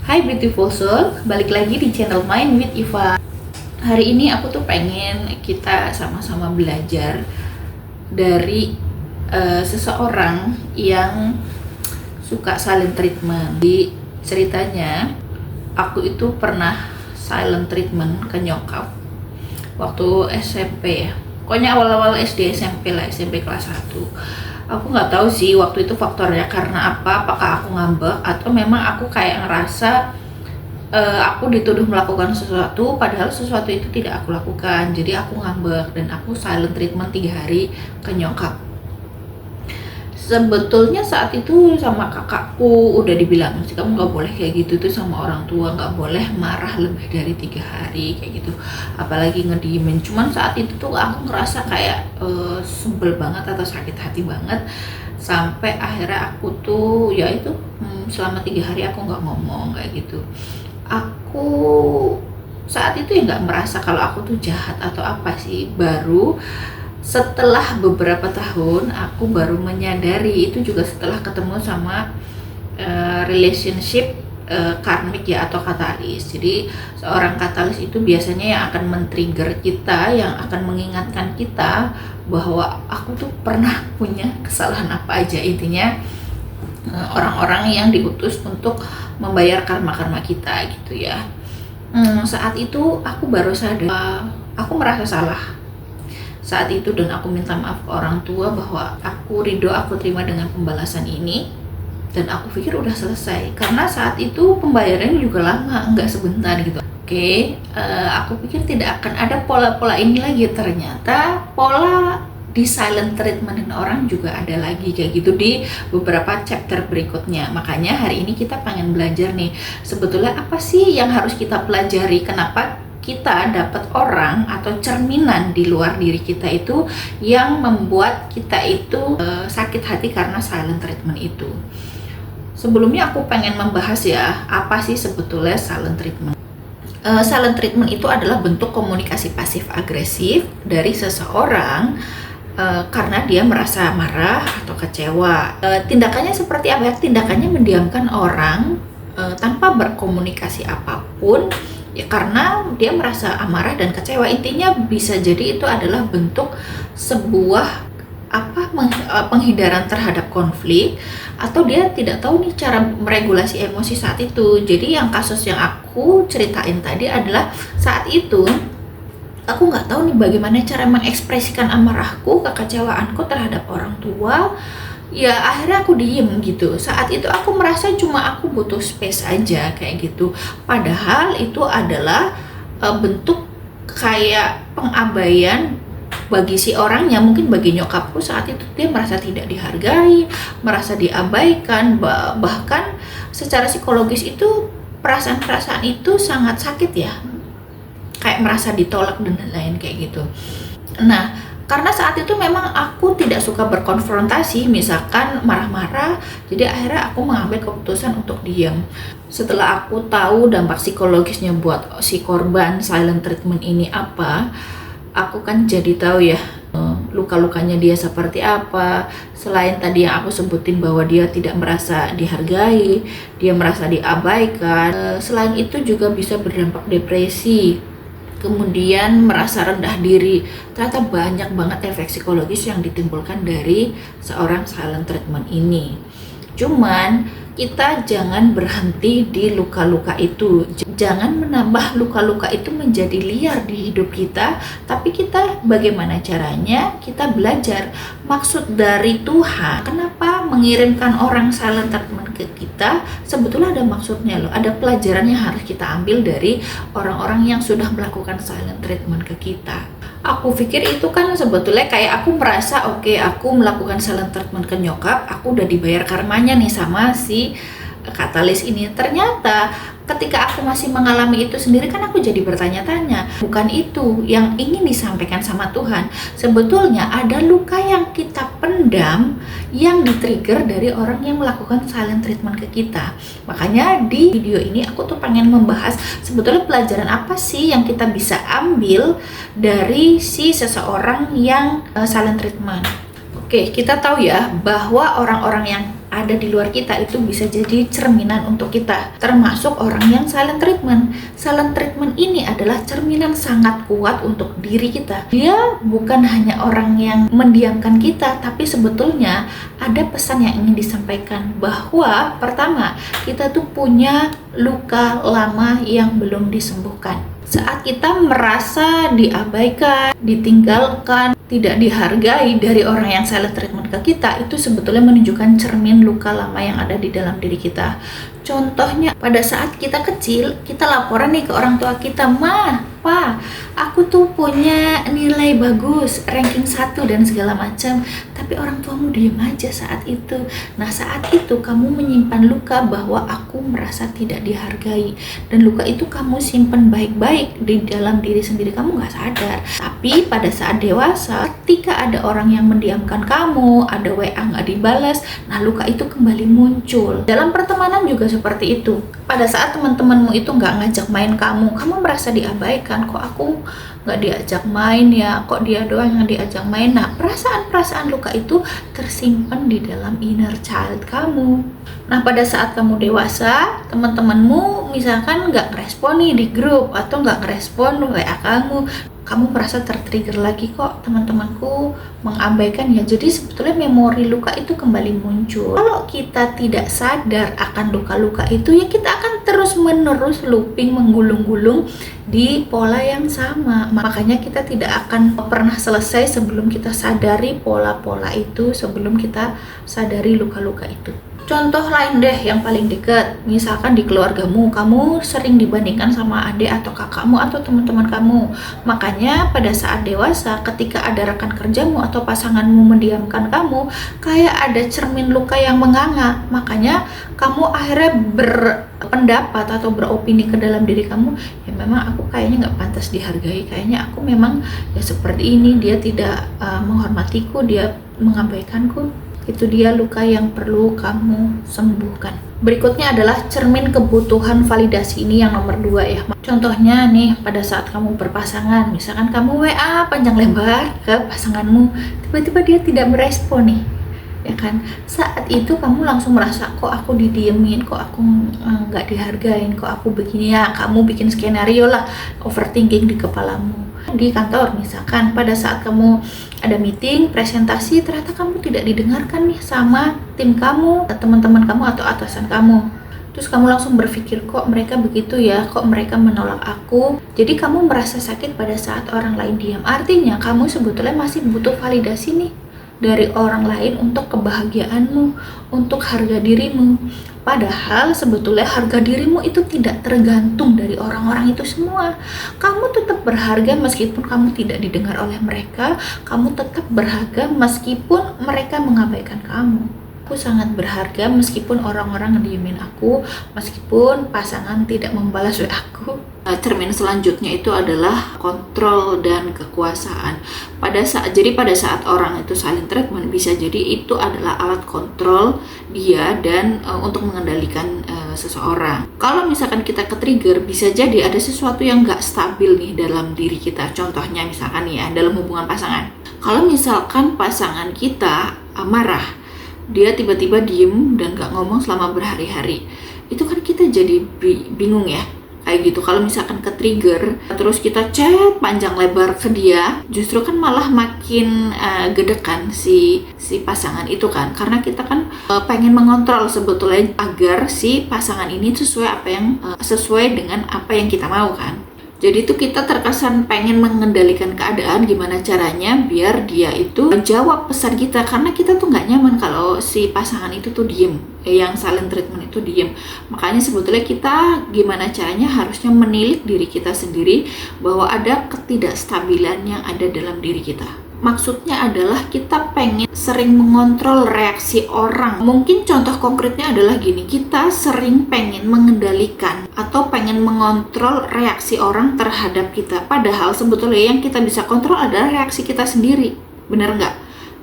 Hai beautiful soul, balik lagi di channel Mind with Iva. Hari ini aku tuh pengen kita sama-sama belajar dari seseorang yang suka silent treatment. Di ceritanya, aku itu pernah silent treatment ke nyokap waktu SMP ya. Pokoknya awal-awal SD SMP lah, SMP kelas 1. Aku nggak tahu sih waktu itu faktornya karena apa, apakah aku ngambek atau memang aku kayak ngerasa aku dituduh melakukan sesuatu padahal sesuatu itu tidak aku lakukan. Jadi aku ngambek dan aku silent treatment 3 hari ke nyokap. Sebetulnya saat itu sama kakakku udah dibilang sih, kamu nggak boleh kayak gitu tuh sama orang tua, nggak boleh marah lebih dari 3 hari kayak gitu, apalagi ngediemin. Cuman saat itu tuh aku ngerasa kayak sebel banget atau sakit hati banget, sampai akhirnya aku tuh ya itu selama 3 hari aku nggak ngomong kayak gitu. Aku saat itu ya nggak merasa kalau aku tuh jahat atau apa sih, baru setelah beberapa tahun aku baru menyadari, itu juga setelah ketemu sama relationship karmik ya atau katalis. Jadi seorang katalis itu biasanya yang akan men-trigger kita, yang akan mengingatkan kita bahwa aku tuh pernah punya kesalahan apa aja. Intinya orang-orang yang diutus untuk membayar karma-karma kita gitu ya. Saat itu aku baru sadar aku merasa salah saat itu, dan aku minta maaf ke orang tua bahwa aku ridho, aku terima dengan pembalasan ini, dan aku pikir udah selesai karena saat itu pembayarannya juga lama, nggak sebentar gitu. Aku pikir tidak akan ada pola-pola ini lagi. Ternyata pola di silent treatmentin orang juga ada lagi kayak gitu di beberapa chapter berikutnya. Makanya hari ini kita pengen belajar nih, sebetulnya apa sih yang harus kita pelajari, kenapa kita dapat orang atau cerminan di luar diri kita itu yang membuat kita itu sakit hati karena silent treatment itu. Sebelumnya aku pengen membahas ya, apa sih sebetulnya silent treatment. Silent treatment itu adalah bentuk komunikasi pasif agresif dari seseorang karena dia merasa marah atau kecewa. Tindakannya seperti apa? Tindakannya mendiamkan orang tanpa berkomunikasi apapun ya, karena dia merasa amarah dan kecewa. Intinya bisa jadi itu adalah bentuk sebuah penghindaran terhadap konflik, atau dia tidak tahu nih cara meregulasi emosi saat itu. Jadi yang kasus yang aku ceritain tadi adalah saat itu aku nggak tahu nih bagaimana cara mengekspresikan amarahku, kekecewaanku terhadap orang tua. Ya akhirnya aku diem gitu. Saat itu aku merasa cuma aku butuh space aja kayak gitu. Padahal itu adalah bentuk kayak pengabaian bagi si orangnya. Mungkin bagi nyokapku saat itu dia merasa tidak dihargai, merasa diabaikan, bahkan secara psikologis itu perasaan-perasaan itu sangat sakit ya, kayak merasa ditolak dan lain-lain kayak gitu. Nah, karena saat itu memang aku tidak suka berkonfrontasi, misalkan marah-marah, jadi akhirnya aku mengambil keputusan untuk diam. Setelah aku tahu dampak psikologisnya buat si korban silent treatment ini apa, aku kan jadi tahu ya luka-lukanya dia seperti apa. Selain tadi yang aku sebutin bahwa dia tidak merasa dihargai, dia merasa diabaikan, selain itu juga bisa berdampak depresi, kemudian merasa rendah diri. Ternyata banyak banget efek psikologis yang ditimbulkan dari seorang silent treatment ini. Cuman kita jangan berhenti di luka-luka itu, jangan menambah luka-luka itu menjadi liar di hidup kita, tapi kita bagaimana caranya kita belajar. Maksud dari Tuhan kenapa mengirimkan orang silent treatment ke kita, sebetulnya ada maksudnya loh, ada pelajaran yang harus kita ambil dari orang-orang yang sudah melakukan silent treatment ke kita. Aku pikir itu kan sebetulnya kayak aku merasa oke, aku melakukan silent treatment ke nyokap, aku udah dibayar karmanya nih sama si katalis ini. Ternyata ketika aku masih mengalami itu sendiri kan aku jadi bertanya-tanya, bukan itu yang ingin disampaikan sama Tuhan. Sebetulnya ada luka yang kita pendam yang di-trigger dari orang yang melakukan silent treatment ke kita. Makanya di video ini aku tuh pengen membahas sebetulnya pelajaran apa sih yang kita bisa ambil dari si seseorang yang silent treatment. Oke, kita tahu ya bahwa orang-orang yang ada di luar kita itu bisa jadi cerminan untuk kita, termasuk orang yang silent treatment. Silent treatment ini adalah cerminan sangat kuat untuk diri kita. Dia bukan hanya orang yang mendiamkan kita, tapi sebetulnya ada pesan yang ingin disampaikan, bahwa pertama, kita tuh punya luka lama yang belum disembuhkan. Saat kita merasa diabaikan, ditinggalkan, tidak dihargai dari orang yang silent treatment ke kita, itu sebetulnya menunjukkan cermin luka lama yang ada di dalam diri kita. Contohnya, pada saat kita kecil, kita laporan nih ke orang tua kita, "Ma, Pa, aku tuh punya nilai bagus, ranking 1 dan segala macam." Tapi orang tuamu diem aja saat itu. Nah, saat itu kamu menyimpan luka bahwa aku merasa tidak dihargai. Dan luka itu kamu simpan baik-baik di dalam diri sendiri, kamu gak sadar. Tapi pada saat dewasa, ketika ada orang yang mendiamkan kamu, ada WA gak dibalas, nah luka itu kembali muncul. Dalam pertemanan juga seperti itu. Pada saat teman-temanmu itu gak ngajak main kamu merasa diabaikan, kok aku gak diajak main ya, kok dia doang yang diajak main. Nah, perasaan-perasaan luka itu tersimpan di dalam inner child kamu. Nah, pada saat kamu dewasa, teman-temanmu misalkan gak ngerespon nih di grup, atau gak ngerespon WA kamu merasa tertrigger lagi, kok teman-temanku mengabaikan ya. Jadi sebetulnya memori luka itu kembali muncul. Kalau kita tidak sadar akan luka-luka itu, ya kita akan terus-menerus looping, menggulung-gulung di pola yang sama. Makanya kita tidak akan pernah selesai sebelum kita sadari pola-pola itu, sebelum kita sadari luka-luka itu. Contoh lain deh yang paling dekat, misalkan di keluargamu, kamu sering dibandingkan sama adik atau kakakmu atau teman-teman kamu. Makanya pada saat dewasa, ketika ada rekan kerjamu atau pasanganmu mendiamkan kamu, kayak ada cermin luka yang menganga. Makanya kamu akhirnya berpendapat atau beropini ke dalam diri kamu, ya memang aku kayaknya nggak pantas dihargai, kayaknya aku memang ya seperti ini, dia tidak menghormatiku, dia mengabaikanku. Itu dia luka yang perlu kamu sembuhkan. Berikutnya adalah cermin kebutuhan validasi, ini yang nomor 2 ya. Contohnya nih, pada saat kamu berpasangan, misalkan kamu WA panjang lebar ke pasanganmu, tiba-tiba dia tidak merespon nih, ya kan? Saat itu kamu langsung merasa, kok aku didiemin, kok aku nggak dihargain, kok aku begini ya. Kamu bikin skenario lah, overthinking di kepalamu. Di kantor misalkan, pada saat kamu ada meeting, presentasi, ternyata kamu tidak didengarkan nih sama tim kamu, teman-teman kamu atau atasan kamu. Terus kamu langsung berpikir, kok mereka begitu ya, kok mereka menolak aku. Jadi kamu merasa sakit pada saat orang lain diam. Artinya kamu sebetulnya masih butuh validasi nih dari orang lain untuk kebahagiaanmu, untuk harga dirimu. Padahal sebetulnya harga dirimu itu tidak tergantung dari orang-orang itu semua. Kamu tetap berharga meskipun kamu tidak didengar oleh mereka. Kamu tetap berharga meskipun mereka mengabaikan kamu. Aku sangat berharga meskipun orang-orang ngediemin aku, meskipun pasangan tidak membalas WA aku. Cermin selanjutnya itu adalah kontrol dan kekuasaan. Pada saat orang itu silent treatment, bisa jadi itu adalah alat kontrol dia dan untuk mengendalikan seseorang. Kalau misalkan kita ke-trigger, bisa jadi ada sesuatu yang gak stabil nih dalam diri kita. Contohnya misalkan ya, dalam hubungan pasangan. Kalau misalkan pasangan kita marah, dia tiba-tiba diem dan gak ngomong selama berhari-hari, itu kan kita jadi bingung ya, kayak gitu. Kalau misalkan ke trigger, terus kita chat panjang lebar ke dia, justru kan malah makin gedekan si pasangan itu kan, karena kita kan pengen mengontrol sebetulnya agar si pasangan ini sesuai dengan apa yang kita mau kan. Jadi itu kita terkesan pengen mengendalikan keadaan, gimana caranya biar dia itu jawab pesan kita, karena kita tuh nggak nyaman kalau si pasangan itu tuh diem, yang silent treatment itu diem. Makanya sebetulnya kita gimana caranya harusnya menilik diri kita sendiri bahwa ada ketidakstabilan yang ada dalam diri kita. Maksudnya adalah kita pengen sering mengontrol reaksi orang. Mungkin contoh konkretnya adalah gini, kita sering pengen mengendalikan atau pengen mengontrol reaksi orang terhadap kita. Padahal sebetulnya yang kita bisa kontrol adalah reaksi kita sendiri. Benar nggak?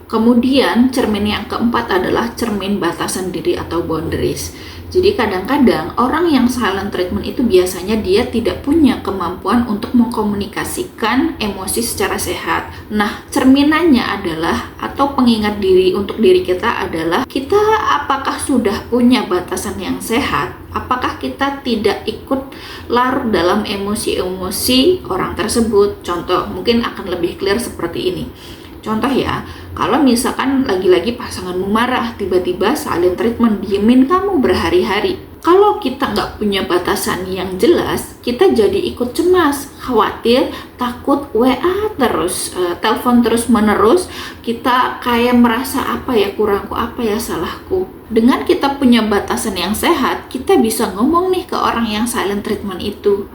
Kemudian cermin yang keempat adalah cermin batasan diri atau boundaries. Jadi kadang-kadang orang yang silent treatment itu biasanya dia tidak punya kemampuan untuk mengkomunikasikan emosi secara sehat. Nah, cerminannya adalah atau pengingat diri untuk diri kita adalah kita apakah sudah punya batasan yang sehat? Apakah kita tidak ikut larut dalam emosi-emosi orang tersebut? Contoh, mungkin akan lebih clear seperti ini. Contoh ya, kalau misalkan lagi-lagi pasanganmu marah, tiba-tiba silent treatment, diemin kamu berhari-hari. Kalau kita nggak punya batasan yang jelas, kita jadi ikut cemas, khawatir, takut, WA terus, telepon terus menerus, kita kayak merasa apa ya kurangku, apa ya salahku. Dengan kita punya batasan yang sehat, kita bisa ngomong nih ke orang yang silent treatment itu.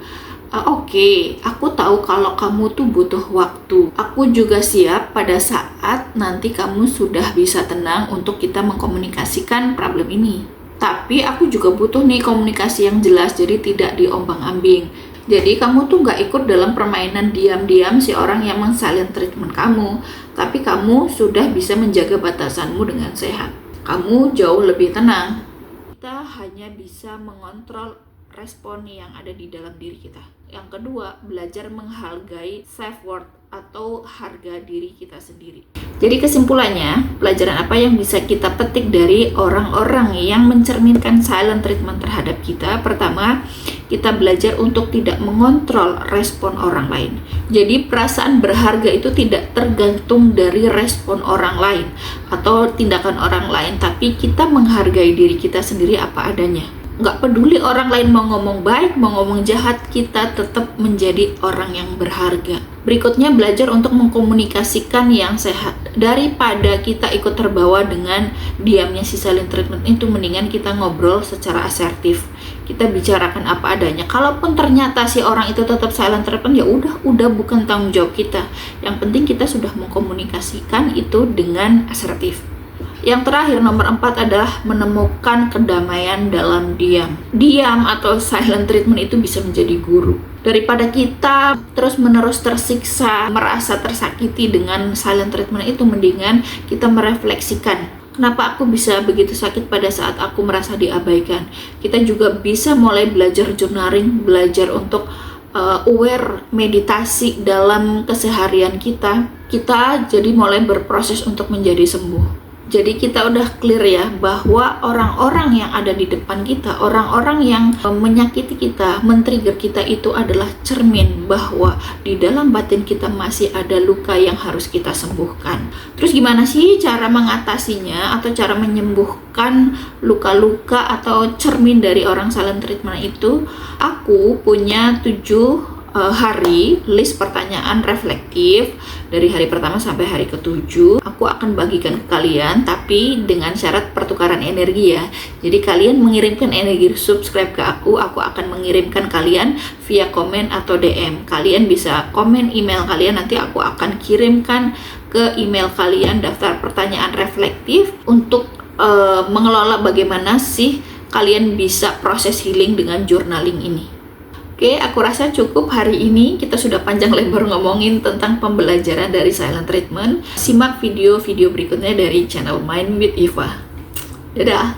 Oke, aku tahu kalau kamu tuh butuh waktu. Aku juga siap pada saat nanti kamu sudah bisa tenang untuk kita mengkomunikasikan problem ini. Tapi aku juga butuh nih komunikasi yang jelas, jadi tidak diombang-ambing. Jadi kamu tuh gak ikut dalam permainan diam-diam si orang yang silent treatment kamu. Tapi kamu sudah bisa menjaga batasanmu dengan sehat. Kamu jauh lebih tenang. Kita hanya bisa mengontrol respon yang ada di dalam diri kita. Yang kedua, belajar menghargai self-worth atau harga diri kita sendiri. Jadi kesimpulannya, pelajaran apa yang bisa kita petik dari orang-orang yang mencerminkan silent treatment terhadap kita? Pertama, kita belajar untuk tidak mengontrol respon orang lain. Jadi perasaan berharga itu tidak tergantung dari respon orang lain atau tindakan orang lain, tapi kita menghargai diri kita sendiri apa adanya. Nggak peduli orang lain mau ngomong baik, mau ngomong jahat, kita tetap menjadi orang yang berharga. Berikutnya, belajar untuk mengkomunikasikan yang sehat. Daripada kita ikut terbawa dengan diamnya si silent treatment itu, mendingan kita ngobrol secara asertif. Kita bicarakan apa adanya. Kalaupun ternyata si orang itu tetap silent treatment, ya udah bukan tanggung jawab kita. Yang penting kita sudah mengkomunikasikan itu dengan asertif. Yang terakhir, nomor 4 adalah menemukan kedamaian dalam diam. Diam atau silent treatment itu bisa menjadi guru. Daripada kita terus-menerus tersiksa, merasa tersakiti dengan silent treatment itu, mendingan kita merefleksikan. Kenapa aku bisa begitu sakit pada saat aku merasa diabaikan? Kita juga bisa mulai belajar journaling, belajar untuk aware, meditasi dalam keseharian kita. Kita jadi mulai berproses untuk menjadi sembuh. Jadi kita udah clear ya bahwa orang-orang yang ada di depan kita, orang-orang yang menyakiti kita, men-trigger kita itu adalah cermin bahwa di dalam batin kita masih ada luka yang harus kita sembuhkan. Terus gimana sih cara mengatasinya atau cara menyembuhkan luka-luka atau cermin dari orang silent treatment itu? Aku punya 7 hari list pertanyaan reflektif dari hari pertama sampai hari ke-7. Aku akan bagikan ke kalian, tapi dengan syarat pertukaran energi ya. Jadi kalian mengirimkan energi subscribe ke aku akan mengirimkan kalian via komen atau DM. Kalian bisa komen email kalian, nanti aku akan kirimkan ke email kalian daftar pertanyaan reflektif untuk mengelola bagaimana sih kalian bisa proses healing dengan journaling ini. Oke, aku rasa cukup hari ini. Kita sudah panjang lebar ngomongin tentang pembelajaran dari silent treatment. Simak video-video berikutnya dari channel Mind with Eva. Dadah!